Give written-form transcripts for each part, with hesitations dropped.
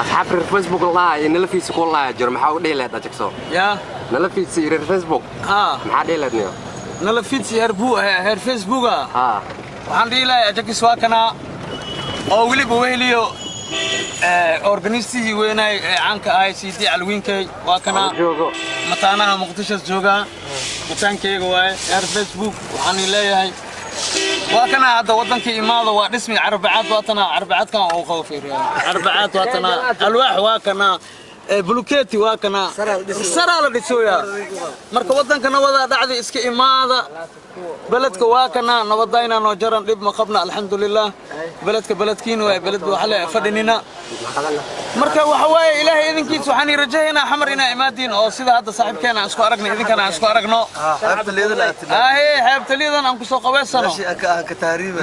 أصحاب الفيسبوك الله إن في سكول الله جرم حاول ديله تجكسو يا نلا في سير الفيسبوك ما ديله نيو نلا في سير هير فيسبوك waxaan dhihi lahaa jakis waa kana oo waliba weheliyo organistihi weynay caanka ah CD alwiinkay waa kana mataanaha muqdisho jooga mataankeega waa Facebook waxaan leeyahay waa kana hadda wadanka imaado waa dhismi arbacaad waatana arbacaadkan oo qowfiiraya arbacaad waatana alwaax waa kana بلوكيتي واكنا سرال ديسويا marka wadanka nabada dhacday iska imaada beledka waakana nabadayna noo jaran dib ma qabna alxamdulillah beledkiina waa beled waxa la fadhinina marka waxa way ilaahay idinkiisa waxaan rajaynaa xamar ina imaadin oo sida hadda saaxiibkeena isku aragna idinkana isku aragno xeebtaliidan aan ku soo qabeysano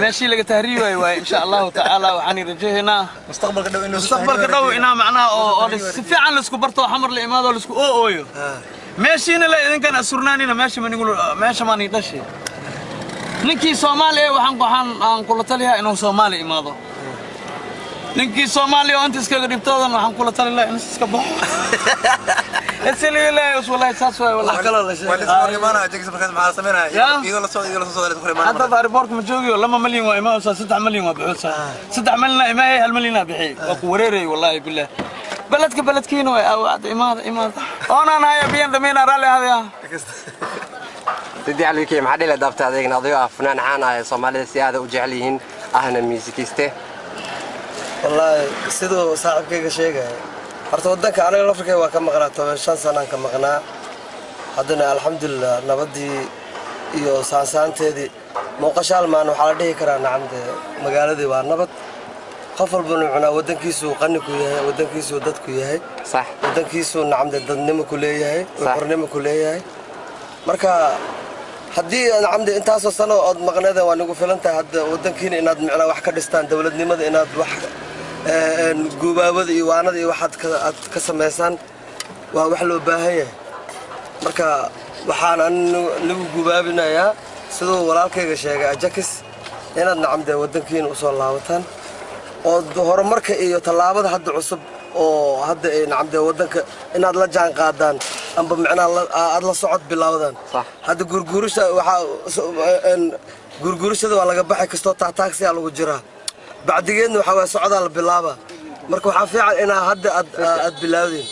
meeshii laga tahriibay waa insha Allah taala waxaan rajaynaa mustaqbalka dhow ina macnaha oo si fiican la isku barto xamar la imaado la isku ooyo meeshina la idinkan asurnaanina meesha ma ni dhashay ninkii Soomaaliya waxaan kula taliyaa inuu Soomaali imaado ninkii Soomaaliya oo inta iska dhibtoodan waxaan kula taliyaa inuu iska baxo اسلي والله ساسوي والله كلا لا شيء والله ما انا اجيك بخير مع سمينا يلا صو هذا باربورك مجوغي لما مليون وإما 6 مليون وبحوسه 6 مليون إما هل مليون بحي ووريري والله بالله بلدكين وعد إماد أنا هيا بين دمينا رالي هذا تدي على كي محد له دافت هذيك نضيع فنان عانا صومالي سيادة وجعليهن أهنا ميوزيكيسته والله سيدو صاحب كيك شيء horta wadanka aniga Afrika waa ka maqnaa 15 sano ka maqnaa hadana alxamdulillah nabadii iyo saasaanteedii muuqashaal maan waxa la dhihi karaa nacamde magaaladii waa nabad qof walba cunaa wadankiisu qani ku yahay wadankiisu dadku yahay sax wadankiisu nacamde dadnimo ku leeyahay qornimo ku leeyahay marka hadii nacamde intaas sano oo maqnaada waa nagu filantahay hadda wadankiina inaad macna wax ka dhistaan dawladnimada inaad wax guubaabada iyo waanada iyo waxaad ka sameeysan waa wax loo baahan yahay marka waxaan lagu guubaabinayaa sidoo walaalkayga sheegay ajakis inaad nacamde wadankiina u soo laabataan oo horumarka iyo talaabada hadda cusub oo hadda ay nacamde wadanka inaad la jaan qaadaan amba macnaa aad la socod bilowdaan hadda gurgurashada waa laga baxay kasto taagsi lagu jiraa بعدين وحوا سعودة باللابا مركو حافيعا إن هاد باللاودين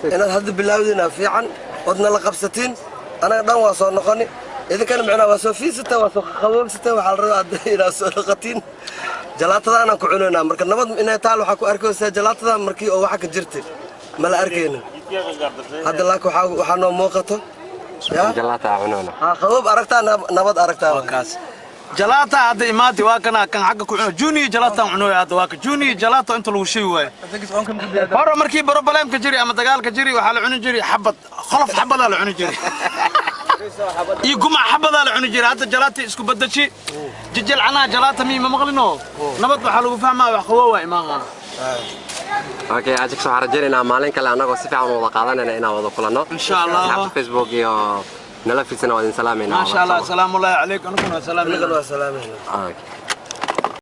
إن هاد باللاودين فيعا ودنا لقبستين أنا دان وصل نقني إذا كان معنا وصل في 6 وصل خواب 6 وحال راد إلى سلقتين جلاتنا أنا كعننا مركو نبض إن تعالوا حكوا أركوا جلاتنا مركي أو حك جرتي ملا أركينا هذا لك وحنا موقته جلاتا عنونا خواب أركتها نبض أركتها جلاتا هذا إماتي واكنا كان حق جوني جلاتا عنوي هذا واك جوني جلاتا أنت لو شيء واي هرا مركي بروبلم كجري أما دجال كجري وحال عنجري حبط خلف حبط على عنجري يقوم حبط على عنجري هذا جلاتي اسكو بدشي ججل عنا جلاتا مي ما مغلينه نبض بحلو فهمها وحقوه إمامنا اوكي اجيك soo xarajeynaa maalin kale anaga si fiican wada qaadanayna inaan wada kulano insha Allah Facebook iyo nala fiirsana wada salaameyna ma sha Allah salaamu alaykum anakuna salaam alaykum